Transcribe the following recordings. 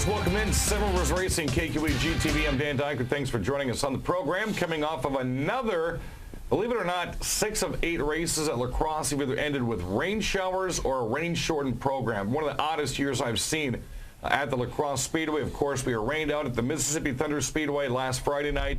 Niles, welcome in. Several Rivers Racing, KQE GTV. I'm Dan Dyker. Thanks for joining us on the program. Coming off of another, believe it or not, 6 of 8 races at La Crosse have either ended with rain showers or a rain-shortened program. One of the oddest years I've seen at the La Crosse Speedway. Of course, we were rained out at the Mississippi Thunder Speedway last Friday night.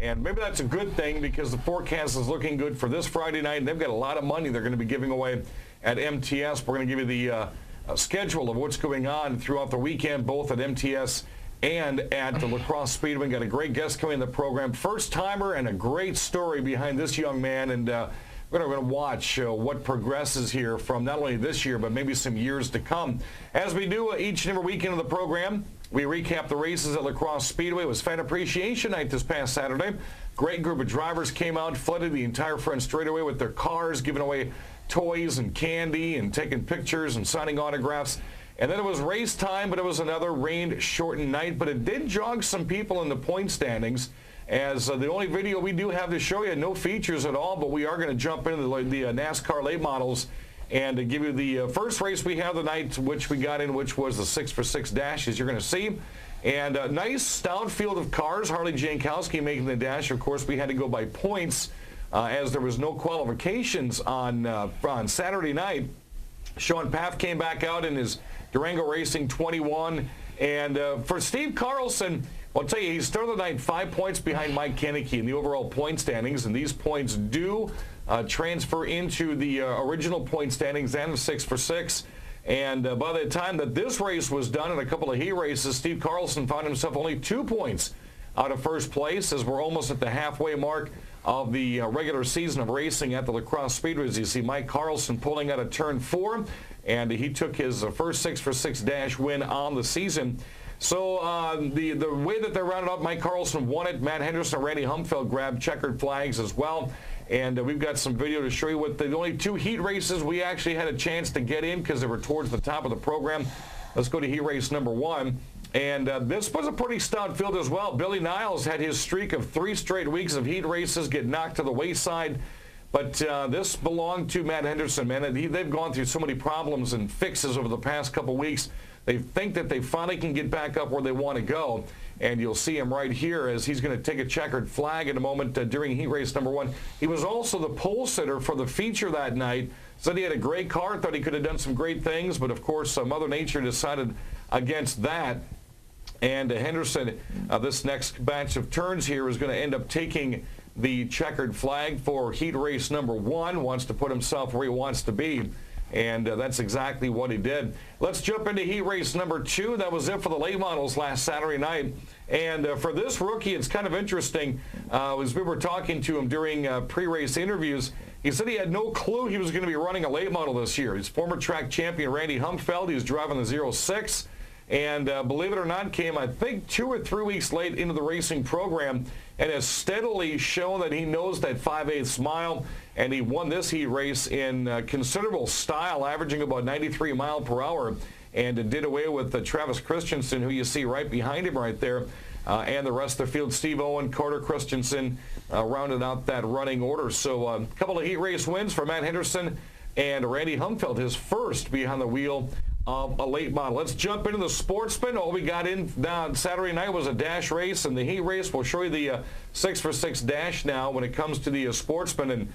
And maybe that's a good thing because the forecast is looking good for this Friday night. And they've got a lot of money they're going to be giving away at MTS. We're going to give you the schedule of what's going on throughout the weekend, both at MTS and at the La Crosse Speedway. Got a great guest coming in the program, first timer, and a great story behind this young man. And we're going to watch what progresses here from not only this year, but maybe some years to come. As we do each and every weekend of the program, we recap the races at La Crosse Speedway. It was Fan Appreciation Night this past Saturday. Great group of drivers came out, flooded the entire front straightaway with their cars, giving away toys and candy and taking pictures and signing autographs. And then it was race time, but it was another rain-shortened night. But it did jog some people in the point standings, as the only video we do have to show you, no features at all, but we are going to jump into the NASCAR late models and to give you the first race we have tonight, which we got in, which was the 6x6 dash, as you're going to see. And a nice stout field of cars. Harley Jankowski making the dash. Of course, we had to go by points as there was no qualifications on Saturday night. Sean Paff came back out in his Durango Racing 21. And for Steve Carlson, I'll tell you, he started the night 5 points behind Mike Kennecke in the overall point standings, and these points do transfer into the original point standings and the 6x6. And by the time that this race was done in a couple of heat races, Steve Carlson found himself only 2 points out of first place, as we're almost at the halfway mark of the regular season of racing at the La Crosse Speedway. As you see Mike Carlson pulling out of turn 4, and he took his first 6x6 dash win on the season. So the way that they rounded up, Mike Carlson won it. Matt Henderson and Randy Humfeld grabbed checkered flags as well. And we've got some video to show you what the only 2 heat races we actually had a chance to get in because they were towards the top of the program. Let's go to heat race number 1. And this was a pretty stout field as well. Billy Niles had his streak of 3 straight weeks of heat races get knocked to the wayside. But this belonged to Matt Henderson, man. They've gone through so many problems and fixes over the past couple weeks. They think that they finally can get back up where they want to go. And you'll see him right here as he's going to take a checkered flag in a moment during heat race number 1. He was also the pole sitter for the feature that night. Said he had a great car, thought he could have done some great things, but of course Mother Nature decided against that. And Henderson, this next batch of turns here, is going to end up taking the checkered flag for heat race number 1, wants to put himself where he wants to be. And that's exactly what he did. Let's jump into heat race number 2. That was it for the late models last Saturday night. And for this rookie, it's kind of interesting. As we were talking to him during pre-race interviews, he said he had no clue he was going to be running a late model this year. His former track champion, Randy Humfeld, he was driving the 06. And believe it or not, came, I think, 2 or 3 weeks late into the racing program and has steadily shown that he knows that 5/8 mile. And he won this heat race in considerable style, averaging about 93 miles per hour, and did away with Travis Christensen, who you see right behind him right there, and the rest of the field. Steve Owen, Carter Christensen rounded out that running order. So a couple of heat race wins for Matt Henderson and Randy Humfeld, his first behind the wheel of a late model. Let's jump into the Sportsman. All we got in Saturday night was a dash race and the heat race. We'll show you the 6x6 dash now when it comes to the Sportsman. And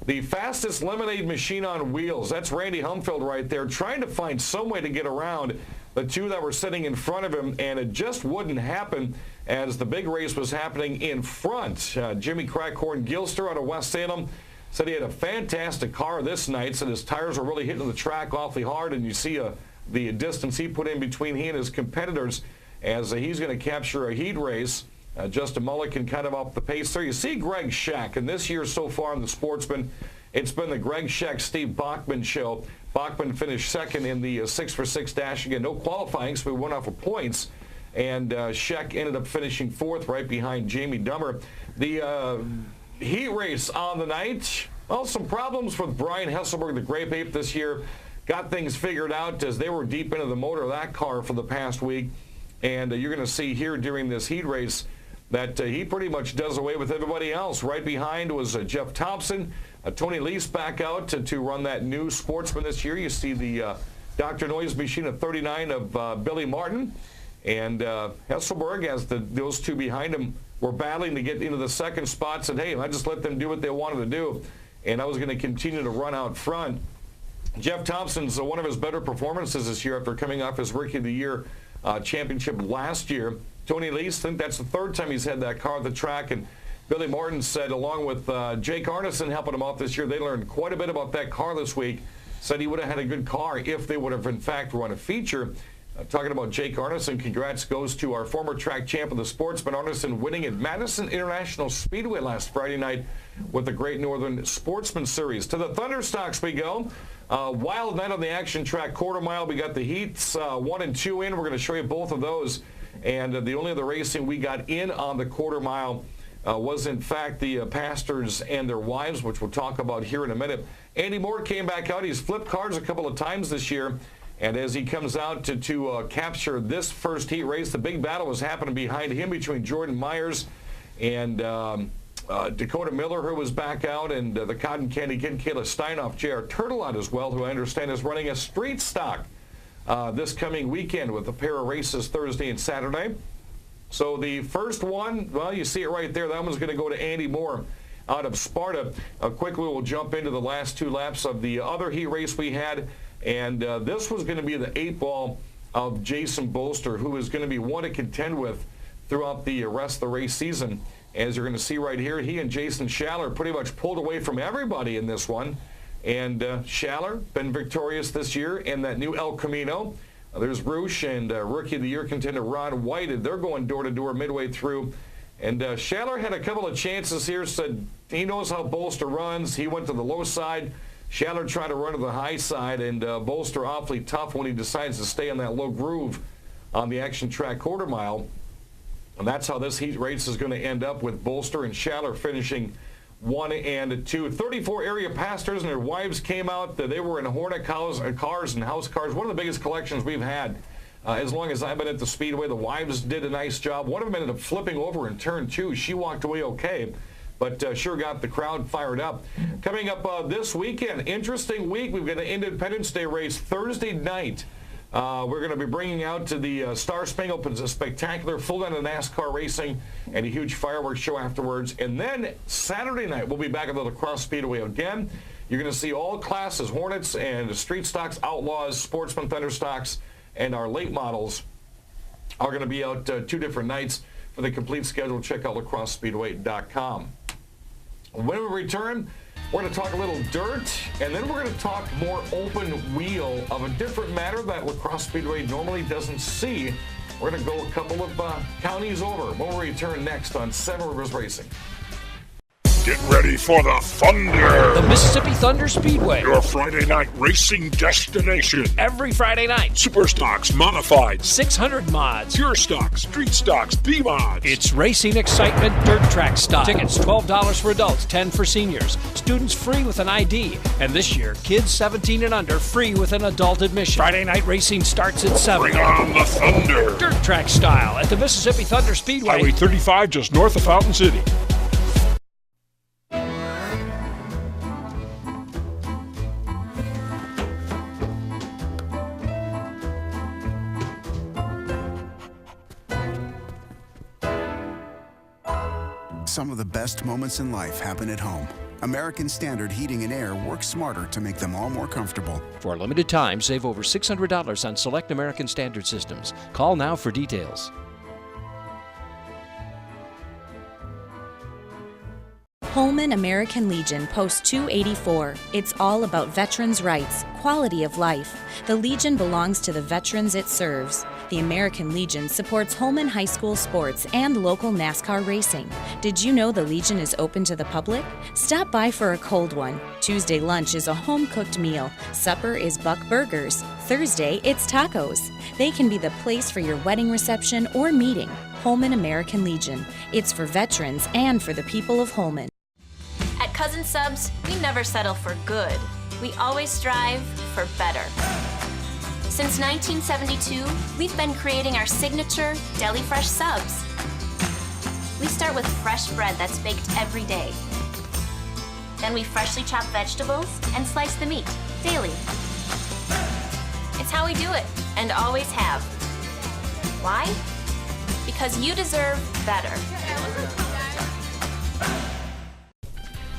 the fastest lemonade machine on wheels, that's Randy Humfeld right there, trying to find some way to get around the 2 that were sitting in front of him, and it just wouldn't happen as the big race was happening in front. Jimmy Crackhorn Gilster out of West Salem said he had a fantastic car this night, said his tires were really hitting the track awfully hard, and you see the distance he put in between he and his competitors as he's going to capture a heat race. Justin Mulliken kind of off the pace there. You see Greg Scheck, and this year so far in the Sportsman, it's been the Greg Scheck, Steve Bachman show. Bachman finished second in the 6x6 dash. Again, no qualifying, so we went off of points. And Scheck ended up finishing 4th right behind Jamie Dummer. The heat race on the night, well, some problems with Brian Hesselberg, the Grape Ape, this year. Got things figured out as they were deep into the motor of that car for the past week. And you're going to see here during this heat race that he pretty much does away with everybody else. Right behind was Jeff Thompson. Tony Lease back out to run that new Sportsman this year. You see the Dr. Noise machine of 39 of Billy Martin. And Hesselberg, as those two behind him were battling to get into the second spot, said, hey, I just let them do what they wanted to do, and I was going to continue to run out front. Jeff Thompson's one of his better performances this year after coming off his Rookie of the Year championship last year. Tony Lease, I think that's the third time he's had that car at the track, and Billy Martin said, along with Jake Arneson helping him out this year, they learned quite a bit about that car this week. Said he would have had a good car if they would have, in fact, run a feature. Talking about Jake Arneson, congrats goes to our former track champ of the Sportsman, Arneson, winning at Madison International Speedway last Friday night with the Great Northern Sportsman Series. To the Thunderstocks we go. Wild night on the action track, quarter mile. We got the heats 1 and 2 in. We're going to show you both of those. And the only other racing we got in on the quarter mile was, in fact, the pastors and their wives, which we'll talk about here in a minute. Andy Moore came back out. He's flipped cars a couple of times this year. And as he comes out to capture this first heat race, the big battle was happening behind him between Jordan Myers and Dakota Miller, who was back out, and the Cotton Candy Kid, Kayla Steinoff, J.R. Turtle out as well, who I understand is running a street stock this coming weekend with a pair of races Thursday and Saturday. So the first one, well, you see it right there. That one's going to go to Andy Moore out of Sparta. Quickly, we'll jump into the last 2 laps of the other heat race we had. And this was going to be the 8 ball of Jason Bolster, who is going to be one to contend with throughout the rest of the race season. As you're going to see right here, he and Jason Schaller pretty much pulled away from everybody in this one. And Schaller been victorious this year in that new El Camino. There's Roosh and Rookie of the Year contender Ron Whited. They're going door-to-door midway through. And Schaller had a couple of chances here, said he knows how Bolster runs. He went to the low side. Schaller tried to run to the high side, and Bolster awfully tough when he decides to stay in that low groove on the action track quarter mile. And that's how this heat race is going to end up, with Bolster and Schaller finishing 1 and 2. 34 area pastors and their wives came out. They were in Hornet cars and house cars. One of the biggest collections we've had as long as I've been at the Speedway. The wives did a nice job. One of them ended up flipping over in turn 2. She walked away okay, but sure got the crowd fired up. Coming up this weekend, interesting week. We've got an Independence Day race Thursday night. We're going to be bringing out to the Star Spangled Spectacular, full night of NASCAR racing, and a huge fireworks show afterwards. And then Saturday night, we'll be back at the Crosse Speedway again. You're going to see all classes, Hornets and Street Stocks, Outlaws, Sportsman, Thunderstocks, and our late models are going to be out 2 different nights. For the complete schedule, check out lacrossespeedway.com. When we return, we're going to talk a little dirt, and then we're going to talk more open wheel of a different matter that Lacrosse Speedway normally doesn't see. We're going to go a couple of counties over when we return next on Seven Rivers Racing. Get ready for the Thunder! The Mississippi Thunder Speedway. Your Friday night racing destination. Every Friday night. Super Stocks, Modified. 600 mods. Pure Stocks, Street Stocks, B-Mods. It's racing excitement, dirt track style. Tickets $12 for adults, $10 for seniors. Students free with an ID. And this year, kids 17 and under free with an adult admission. Friday night racing starts at 7. Bring on the Thunder! Dirt track style at the Mississippi Thunder Speedway. Highway 35 just north of Fountain City. Some of the best moments in life happen at home. American Standard Heating and Air works smarter to make them all more comfortable. For a limited time, save over $600 on select American Standard systems. Call now for details. Holman American Legion Post 284. It's all about veterans' rights, quality of life. The Legion belongs to the veterans it serves. The American Legion supports Holman High School sports and local NASCAR racing. Did you know the Legion is open to the public? Stop by for a cold one. Tuesday lunch is a home-cooked meal. Supper is Buck Burgers. Thursday, it's tacos. They can be the place for your wedding reception or meeting. Holman American Legion. It's for veterans and for the people of Holman. At Cousin Subs, we never settle for good. We always strive for better. Since 1972, we've been creating our signature Deli Fresh Subs. We start with fresh bread that's baked every day. Then we freshly chop vegetables and slice the meat daily. It's how we do it, and always have. Why? Because you deserve better.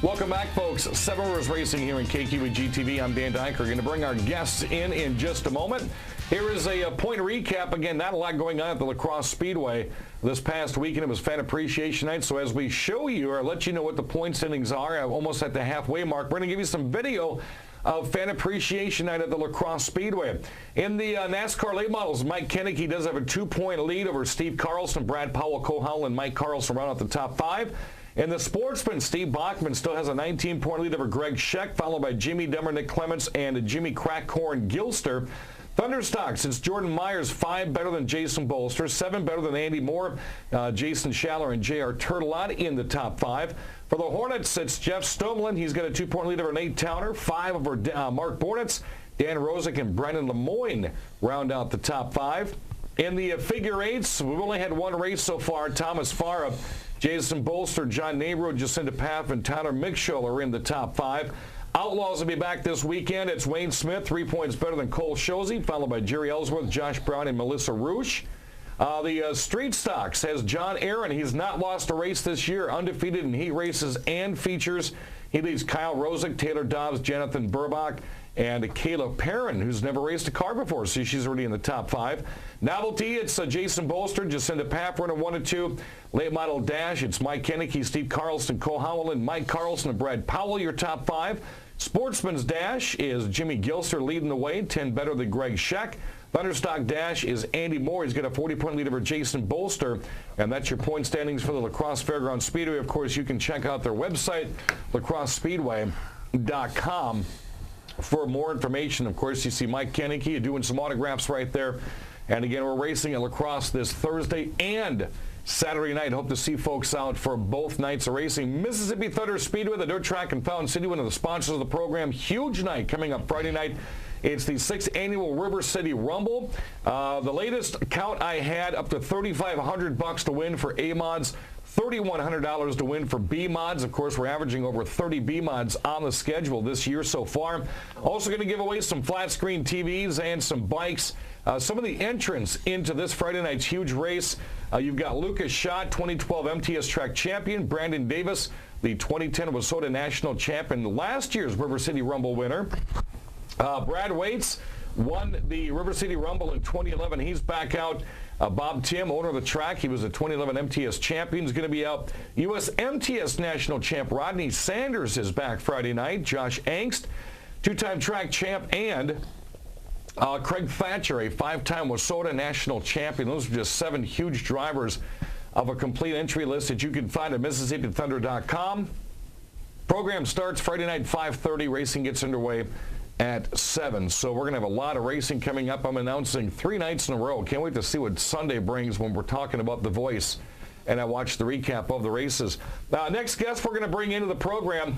Welcome back, folks. Seven Rivers Racing here in KQEG-TV. I'm Dan Dyker. We're going to bring our guests in just a moment. Here is a point recap. Again, not a lot going on at the La Crosse Speedway this past weekend. It was Fan Appreciation Night. So as we show you or let you know what the point standings are, almost at the halfway mark, we're going to give you some video of Fan Appreciation Night at the La Crosse Speedway. In the NASCAR late models, Mike Koenneke does have a 2-point lead over Steve Carlson, Brad Powell, Cole Howell, and Mike Carlson round out the top 5. In the sportsman, Steve Bachman still has a 19-point lead over Greg Scheck, followed by Jimmy Demmer, Nick Clements, and Jimmy Crackhorn Gilster. Thunderstocks, it's Jordan Myers, 5 better than Jason Bolster, 7 better than Andy Moore, Jason Schaller, and J.R. Turtelot in the top 5. For the Hornets, it's Jeff Stomlin. He's got a 2-point lead over Nate Towner, 5 over Mark Bornitz. Dan Rosick and Brennan Lemoyne round out the top 5. In the figure eights, we've only had one race so far. Thomas Farah, Jason Bolster, John Nabro, Jacinta Paff, and Tyler Mickschel are in the top 5. Outlaws will be back this weekend. It's Wayne Smith, 3 points better than Cole Shozy, followed by Jerry Ellsworth, Josh Brown, and Melissa Roosh. The Street Stocks has John Aaron. He's not lost a race this year, undefeated in heat races and features. He leads Kyle Rosick, Taylor Dobbs, Jonathan Burbach, and Kayla Perrin, who's never raced a car before, so she's already in the top 5. Novelty, it's Jason Bolster, Jacinta Paff running 1 and 2. Late model dash, it's Mike Koenneke, Steve Carlson, Cole Howell, Mike Carlson, and Brad Powell, your top 5. Sportsman's dash is Jimmy Gilster leading the way, 10 better than Greg Scheck. Thunderstock dash is Andy Moore. He's got a 40-point lead over Jason Bolster. And that's your point standings for the La Crosse Fairgrounds Speedway. Of course, you can check out their website, lacrossespeedway.com, for more information. Of course, you see Mike Koenneke doing some autographs right there. And again, we're racing at La Crosse this Thursday and Saturday night. Hope to see folks out for both nights of racing. Mississippi Thunder Speedway, the dirt track in Fountain City, one of the sponsors of the program. Huge night coming up Friday night. It's the 6th annual River City Rumble. The latest count I had, up to $3,500 to win for A mods, $3,100 to win for B mods. Of course, we're averaging over 30 B mods on the schedule this year so far. Also going to give away some flat screen TVs and some bikes. Some of the entrants into this Friday night's huge race. You've got Lucas Schott, 2012 MTS track champion. Brandon Davis, the 2010 Wausoda national champion, last year's River City Rumble winner. Brad Waits won the River City Rumble in 2011. He's back out. Bob Tim, owner of the track, he was a 2011 MTS champion, is going to be out. U.S. MTS national champ Rodney Sanders is back Friday night. Josh Angst, 2-time track champ, and Craig Thatcher, a 5-time Wausoda national champion. Those are just 7 huge drivers of a complete entry list that you can find at MississippiThunder.com. Program starts Friday night 5:30. Racing gets underway at 7. So we're going to have a lot of racing coming up. I'm announcing 3 nights in a row. Can't wait to see what Sunday brings when we're talking about The Voice. And I watched the recap of the races. Next guest we're going to bring into the program,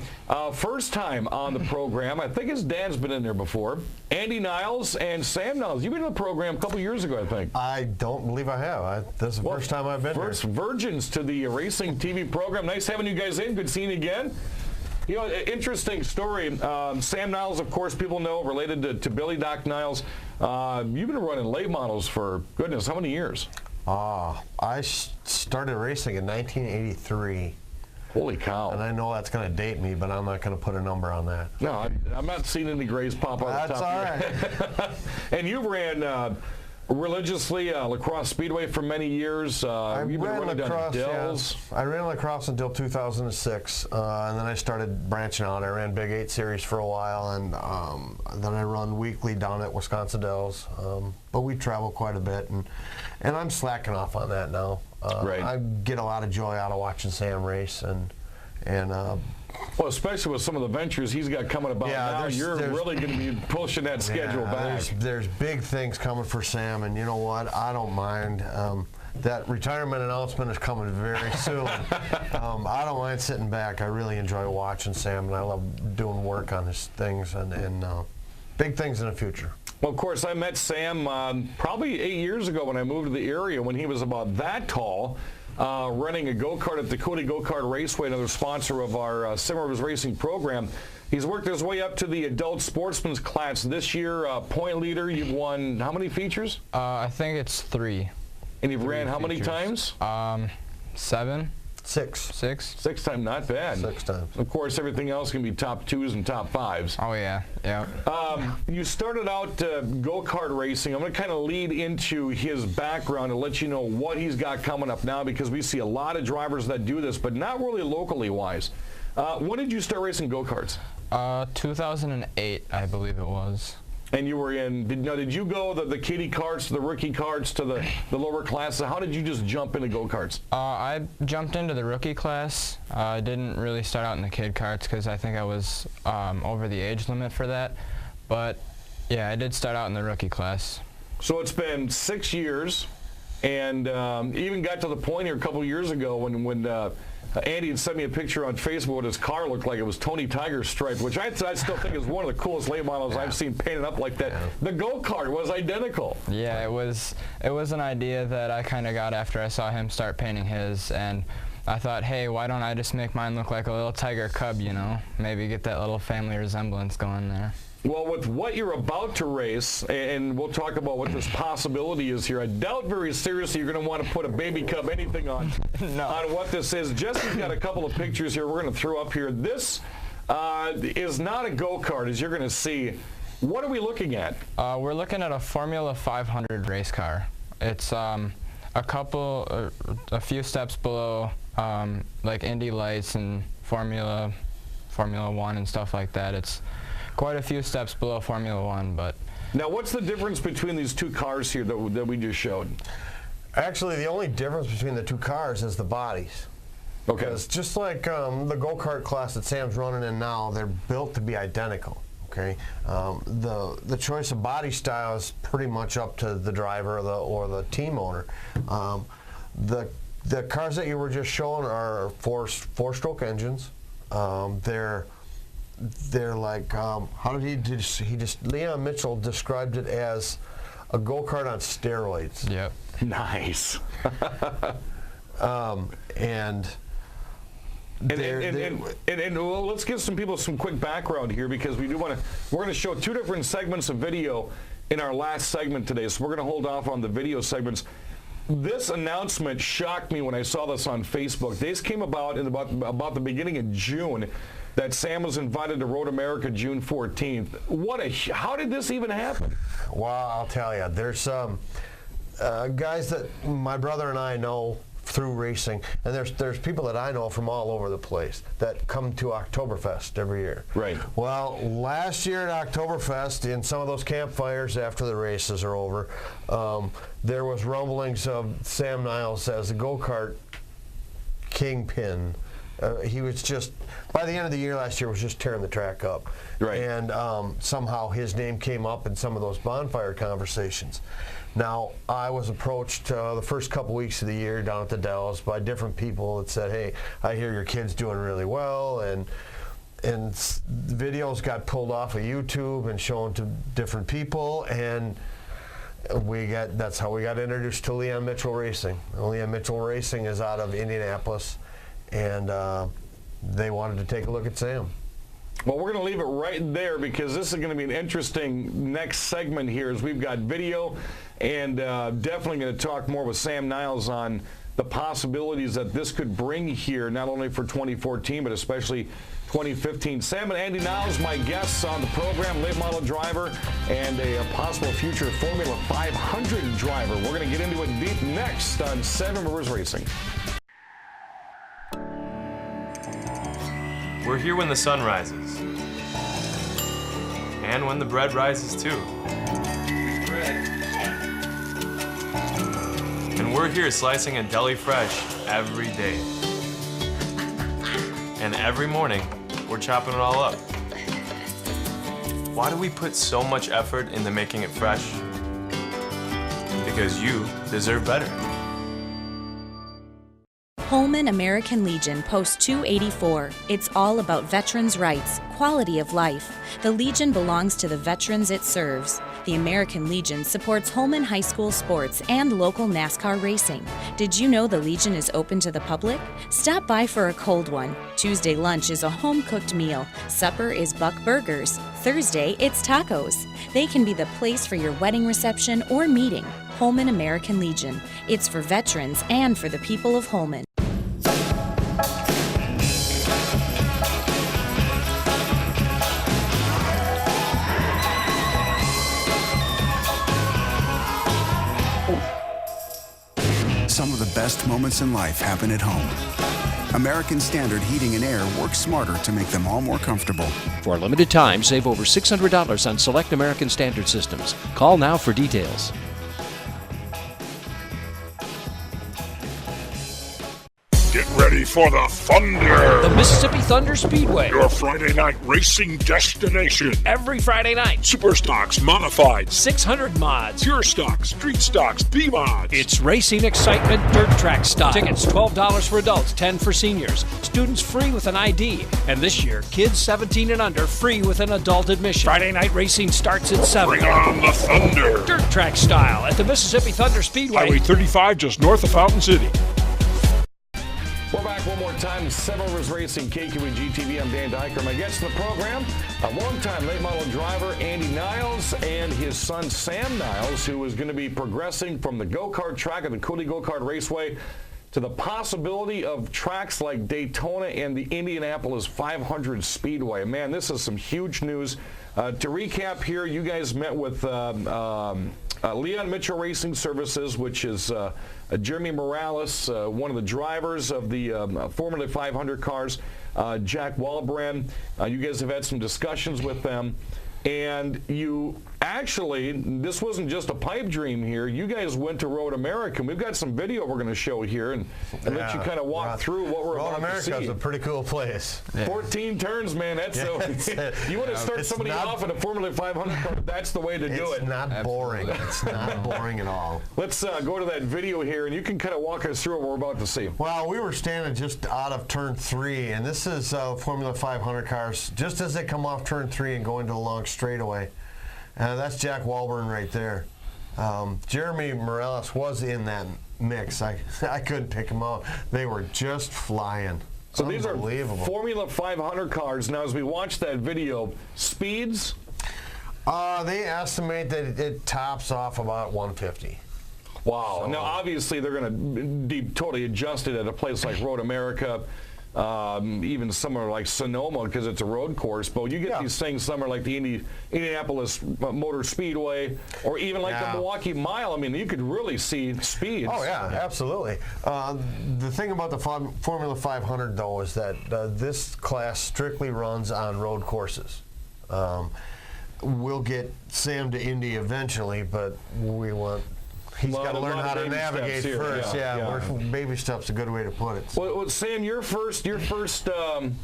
first time on the program. I think his dad's been in there before. Andy Niles and Sam Niles. You've been in the program a couple years ago, I think. I don't believe I have. This is the first time I've been First virgins to the racing TV program. Nice having you guys in. Good seeing you again. You know, interesting story. Sam Niles, of course, people know, related to Billy Doc Niles. You've been running late models for, goodness, how many years? I started racing in 1983. Holy cow. And I know that's going to date me, but I'm not going to put a number on that. No, I'm not seeing any grays pop out of the top. That's all right. And you ran religiously La Crosse Speedway for many years. I ran La Crosse, I ran La Crosse until 2006, and then I started branching out. I ran Big 8 Series for a while, and then I run weekly down at Wisconsin Dells. But we travel quite a bit, and I'm slacking off on that now. Right. I get a lot of joy out of watching Sam race, and well, especially with some of the ventures he's got coming about now, you're really going to be pushing that schedule back. There's big things coming for Sam, and you know what? I don't mind. That retirement announcement is coming very soon. I don't mind sitting back. I really enjoy watching Sam, and I love doing work on his things and big things in the future. Well, of course, I met Sam probably 8 years ago when I moved to the area when he was about that tall, running a go-kart at the Cody Go-Kart Raceway, another sponsor of our Seven Rivers Racing program. He's worked his way up to the adult sportsman's class this year. Point leader, you've won how many features? I think it's 3. And you've ran how many times? 7. Six. 6 times, not bad. 6 times. Of course, everything else can be top 2s and top 5s. Oh, yeah. You started out go-kart racing. I'm going to kind of lead into his background and let you know what he's got coming up now, because we see a lot of drivers that do this, but not really locally wise. When did you start racing go-karts? 2008, I believe it was. And you were in, did you go the kiddie karts, the rookie karts, to the lower classes? How did you just jump into go-karts? I jumped into the rookie class. I didn't really start out in the kid karts because I think I was over the age limit for that. But yeah, I did start out in the rookie class. So it's been 6 years, and even got to the point here a couple years ago when Andy had sent me a picture on Facebook what his car looked like. It was Tony Tiger's stripe, which I still think is one of the coolest late models I've seen painted up like that. The go-kart was identical. Yeah, it was an idea that I kind of got after I saw him start painting his, and I thought, hey, why don't I just make mine look like a little tiger cub, you know? Maybe get that little family resemblance going there. Well, with what you're about to race, and we'll talk about what this possibility is here, I doubt very seriously you're going to want to put a baby cub anything on, on what this is. Jesse's got a couple of pictures here we're going to throw up here. This is not a go-kart, as you're going to see. What are we looking at? We're looking at a Formula 500 race car. It's a few steps below like Indy Lights and Formula 1 and stuff like that. It's quite a few steps below Formula 1, but... Now, what's the difference between these two cars here that we just showed? Actually, the only difference between the two cars is the bodies. Okay. Because just like the go-kart class that Sam's running in now, they're built to be identical. Okay. The choice of body style is pretty much up to the driver or the team owner. The cars that you were just showing are four-stroke engines. They're like, how did Leon Mitchell described it as a go-kart on steroids. Yep. Nice. And well, let's give some people some quick background here, because we're going to show 2 different segments of video in our last segment today, so we're going to hold off on the video segments. This announcement shocked me when I saw this on Facebook. This came about in about the beginning of June, that Sam was invited to Road America June 14th. How did this even happen? Well, I'll tell you, there's guys that my brother and I know through racing, and there's people that I know from all over the place that come to Oktoberfest every year. Right. Well, last year at Oktoberfest, in some of those campfires after the races are over, there was rumblings of Sam Niles as a go-kart kingpin. He was just, by the end of the year last year, was just tearing the track up. Right. And somehow his name came up in some of those bonfire conversations. Now, I was approached the first couple weeks of the year down at the Dells by different people that said, hey, I hear your kid's doing really well, and videos got pulled off of YouTube and shown to different people, and that's how we got introduced to Leon Mitchell Racing. Leon Mitchell Racing is out of Indianapolis, and they wanted to take a look at Sam. Well, we're going to leave it right there, because this is going to be an interesting next segment here, as we've got video, and definitely going to talk more with Sam Niles on the possibilities that this could bring here, not only for 2014, but especially 2015. Sam and Andy Niles, my guests on the program, late model driver and a possible future Formula 500 driver. We're going to get into it deep next on 7 Rivers Racing. We're here when the sun rises. And when the bread rises too. And we're here slicing a deli fresh every day. And every morning, we're chopping it all up. Why do we put so much effort into making it fresh? Because you deserve better. Holman American Legion Post 284. It's all about veterans' rights, quality of life. The Legion belongs to the veterans it serves. The American Legion supports Holman High School sports and local NASCAR racing. Did you know the Legion is open to the public? Stop by for a cold one. Tuesday lunch is a home-cooked meal. Supper is Buck Burgers. Thursday, it's tacos. They can be the place for your wedding reception or meeting. Holman American Legion. It's for veterans and for the people of Holman. Some of the best moments in life happen at home. American Standard Heating and Air works smarter to make them all more comfortable. For a limited time, save over $600 on select American Standard systems. Call now for details. Get ready for the Thunder! The Mississippi Thunder Speedway. Your Friday night racing destination. Every Friday night. Super stocks, modified, 600 mods. pure stocks, street stocks, B-mods. It's racing excitement, dirt track style. Tickets $12 for adults, $10 for seniors. Students free with an ID. And this year, kids 17 and under free with an adult admission. Friday night racing starts at 7. Bring on the Thunder! Dirt track style at the Mississippi Thunder Speedway. Highway 35 just north of Fountain City. We're back one more time. Seven Rivers Racing, KQEG TV. I'm Dan Dyker. My guest in the program, a longtime late model driver, Andy Niles, and his son, Sam Niles, who is going to be progressing from the go-kart track at the Cooley Go-Kart Raceway to the possibility of tracks like Daytona and the Indianapolis 500 Speedway. Man, this is some huge news. To recap here, you guys met with Leon Mitchell Racing Services, which is Jeremy Morales, one of the drivers of the Formula 500 cars, Jack Walbrand. You guys have had some discussions with them. And you actually, this wasn't just a pipe dream here. You guys went to Road America. We've got some video we're going to show here and let you kind of walk through what we're about to see. Road America is a pretty cool place. 14 turns, man. That's you want to start somebody off in a Formula 500 car, that's the way to do it. It's not boring. It's not boring at all. Let's go to that video here, and you can kind of walk us through what we're about to see. Well, we were standing just out of turn 3, and this is Formula 500 cars just as they come off turn 3 and go into the long straightaway. That's Jack Walburn right there. Jeremy Morales was in that mix. I couldn't pick him out. They were just flying. So these are Formula 500 cars. Now, as we watch that video, speeds? They estimate that it tops off about 150. Wow. So, now, obviously, they're going to be totally adjusted at a place like Road America. Even somewhere like Sonoma, because it's a road course, but you get these things somewhere like the Indianapolis Motor Speedway, or even like the Milwaukee Mile. I mean, you could really see speeds. Oh yeah, absolutely. The thing about the Formula 500 though is that this class strictly runs on road courses. We'll get Sam to Indy eventually, but we want. He's got to learn how to navigate first. Baby steps a good way to put it. Well, Sam, your first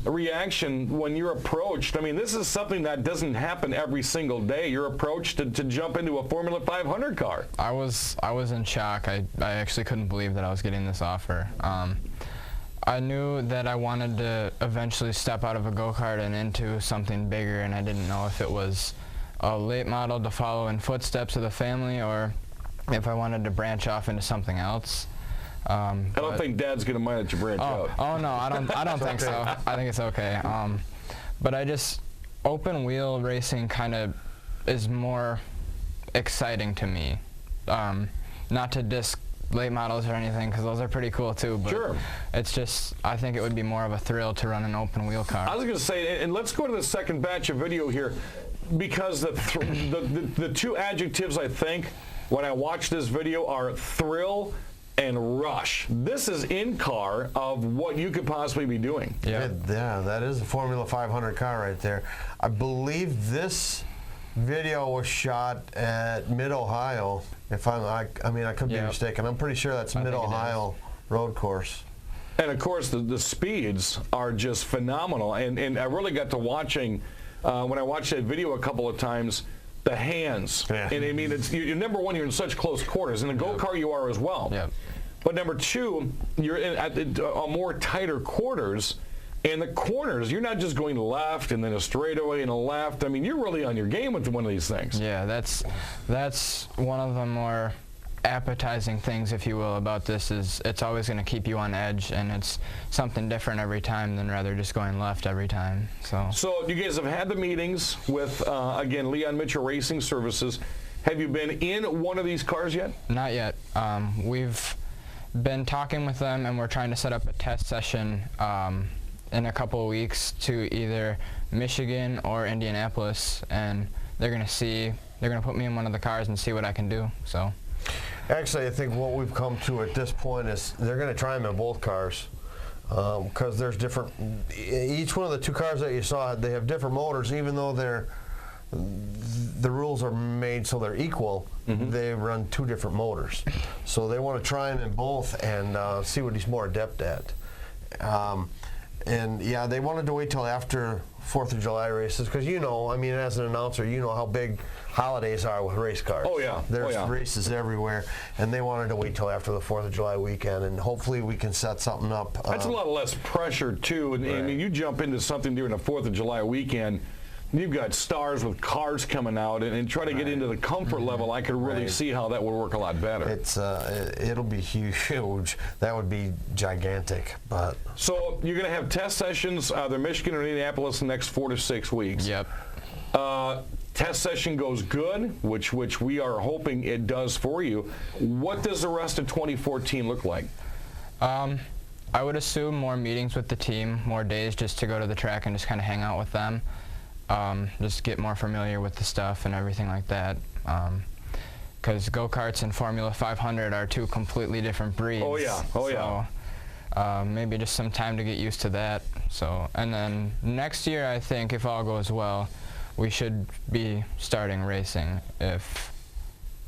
reaction when you're approached, I mean, this is something that doesn't happen every single day. You're approached to jump into a Formula 500 car. I was in shock. I actually couldn't believe that I was getting this offer. I knew that I wanted to eventually step out of a go-kart and into something bigger, and I didn't know if it was a late model to follow in footsteps of the family or if I wanted to branch off into something else. I don't think Dad's going to mind that you branch out. Oh no, I don't think so. I think it's okay. But open wheel racing kind of is more exciting to me. Not to diss late models or anything, because those are pretty cool too. But it's just, I think it would be more of a thrill to run an open wheel car. I was going to say, and let's go to the second batch of video here, because the two adjectives I think when I watch this video are thrill and rush. This is in-car of what you could possibly be doing. Yeah, that is a Formula 500 car right there. I believe this video was shot at Mid-Ohio. I could be mistaken. I'm pretty sure that's Mid-Ohio road course. And of course, the speeds are just phenomenal. And I really got to watching, when I watched that video a couple of times, the hands. And I mean, you're number one, you're in such close quarters. In a go-kart, you are as well. But number two, you're at more tighter quarters. And the corners, you're not just going left and then a straightaway and a left. I mean, you're really on your game with one of these things. Yeah, that's one of the more appetizing things, if you will, about this is it's always going to keep you on edge, and it's something different every time than rather just going left every time. So you guys have had the meetings with, again, Leon Mitchell Racing Services. Have you been in one of these cars yet? Not yet. We've been talking with them, and we're trying to set up a test session in a couple of weeks to either Michigan or Indianapolis, and they're going to put me in one of the cars and see what I can do. So, actually, I think what we've come to at this point is they're going to try them in both cars. Because there's different, each one of the two cars that you saw, they have different motors, even though the rules are made so they're equal. They run two different motors. So they want to try them in both and see what he's more adept at. And yeah, they wanted to wait till after 4th of July races, because I mean, as an announcer, you know how big holidays are with race cars. Oh yeah. There's races everywhere, and they wanted to wait till after the 4th of July weekend, and hopefully we can set something up. That's a lot less pressure too, and I mean, you jump into something during the 4th of July weekend, you've got stars with cars coming out, and try to get into the comfort level. I could really see how that would work a lot better. It's it'll be huge. That would be gigantic. But so you're going to have test sessions, either Michigan or Indianapolis, in the next 4 to 6 weeks. Yep. Test session goes good, which we are hoping it does for you. What does the rest of 2014 look like? I would assume more meetings with the team, more days just to go to the track and just kind of hang out with them. Just get more familiar with the stuff and everything like that. Because go-karts and Formula 500 are two completely different breeds. Oh yeah, so, maybe just some time to get used to that. So, and then next year, I think, if all goes well, we should be starting racing if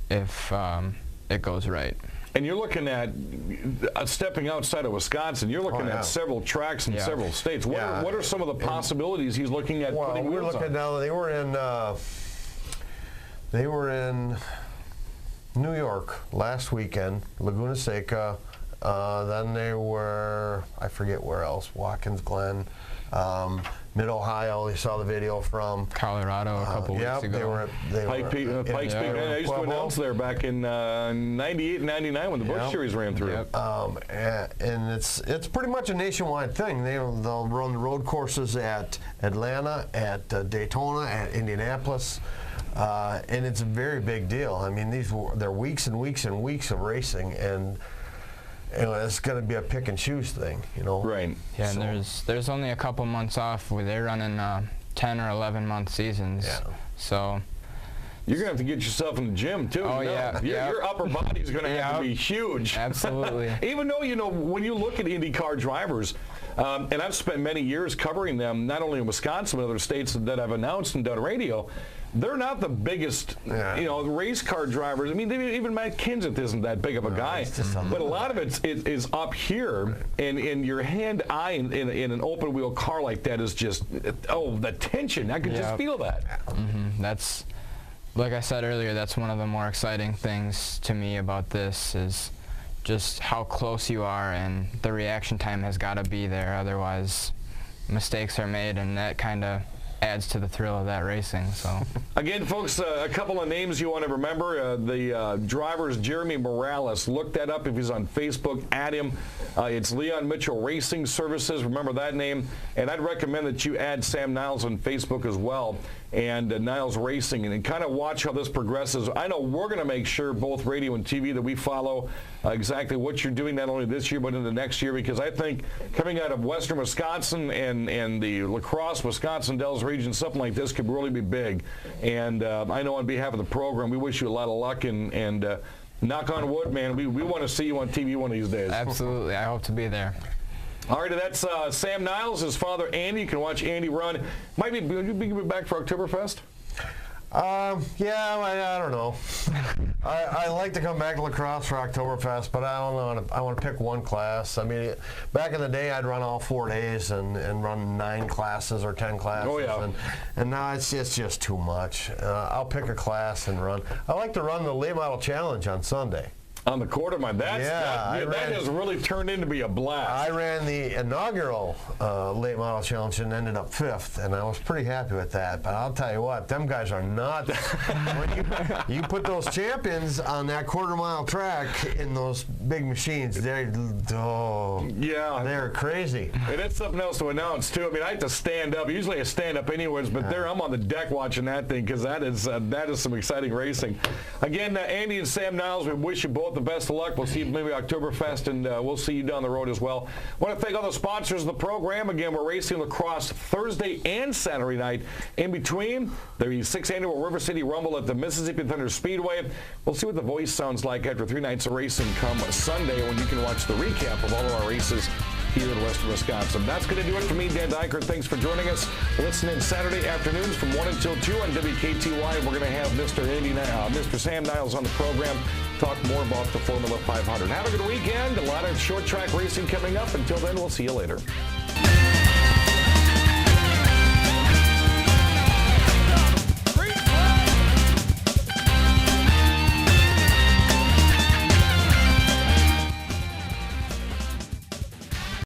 it goes right. And you're looking at stepping outside of Wisconsin. You're looking at several tracks in several states. What are some of the possibilities he's looking at? Well, putting we're wheels looking on? now. They were in New York last weekend, Laguna Seca. Then they were, I forget where else, Watkins Glen, Mid-Ohio. You saw the video from Colorado a couple weeks ago. Pikes Peak. I used to announce there back in '98 and '99 when the Busch Series ran through. And it's pretty much a nationwide thing. They'll run the road courses at Atlanta, at Daytona, at Indianapolis. And it's a very big deal. I mean, they're weeks and weeks and weeks of racing, and it's going to be a pick and choose thing, Right. Yeah, and there's only a couple months off where they're running 10 or 11 month seasons. Yeah. So you're going to have to get yourself in the gym too. Oh yeah. Your upper body's going to have to be huge. Absolutely. Even though when you look at IndyCar drivers, and I've spent many years covering them, not only in Wisconsin but other states that I've announced and done radio. They're not the biggest, race car drivers. I mean, even Matt Kenseth isn't that big of a guy. But a lot of it is up here, and your hand-eye in an open-wheel car like that is just, the tension. I could just feel that. That's, like I said earlier, that's one of the more exciting things to me about this is just how close you are, and the reaction time has got to be there. Otherwise, mistakes are made, and that kind of adds to the thrill of that racing. So again, folks, a couple of names you want to remember. The driver's Jeremy Morales. Look that up if he's on Facebook. Add him. It's Leon Mitchell Racing Services. Remember that name. And I'd recommend that you add Sam Niles on Facebook as well, and Niles Racing, and kind of watch how this progresses. I know we're going to make sure, both radio and TV, that we follow exactly what you're doing, not only this year but into next year, because I think coming out of western Wisconsin and the La Crosse, Wisconsin Dells region, something like this could really be big. And I know on behalf of the program, we wish you a lot of luck, and knock on wood, man, we want to see you on TV one of these days. Absolutely. I hope to be there. All right, that's Sam Niles, his father Andy. You can watch Andy run. Will you be back for Oktoberfest? Yeah, I don't know. I like to come back to La Crosse for Oktoberfest, but I don't know. I want to pick one class. I mean, back in the day, I'd run all 4 days and run 9 classes or 10 classes. Oh, yeah. And now it's just too much. I'll pick a class and run. I like to run the late model challenge on Sunday. On the quarter mile. That has really turned into be a blast. I ran the inaugural late model challenge and ended up 5th, and I was pretty happy with that. But I'll tell you what, them guys are nuts. When you put those champions on that quarter-mile track in those big machines, they're crazy. And it's something else to announce, too. I mean, I have to stand up. Usually I stand up anyways, but I'm on the deck watching that thing because that is some exciting racing. Again, Andy and Sam Niles, we wish you both the best of luck. We'll see you maybe Oktoberfest, and we'll see you down the road as well. I want to thank all the sponsors of the program. Again, we're racing lacrosse Thursday and Saturday night. In between, the 6th Annual River City Rumble at the Mississippi Thunder Speedway. We'll see what the voice sounds like after 3 nights of racing come Sunday when you can watch the recap of all of our races here in western Wisconsin. That's going to do it for me, Dan Dykert. Thanks for joining us. Listen in Saturday afternoons from 1 until 2 on WKTY. We're going to have Mr. Sam Niles on the program, talk more about the Formula 500. Have a good weekend. A lot of short track racing coming up. Until then, we'll see you later.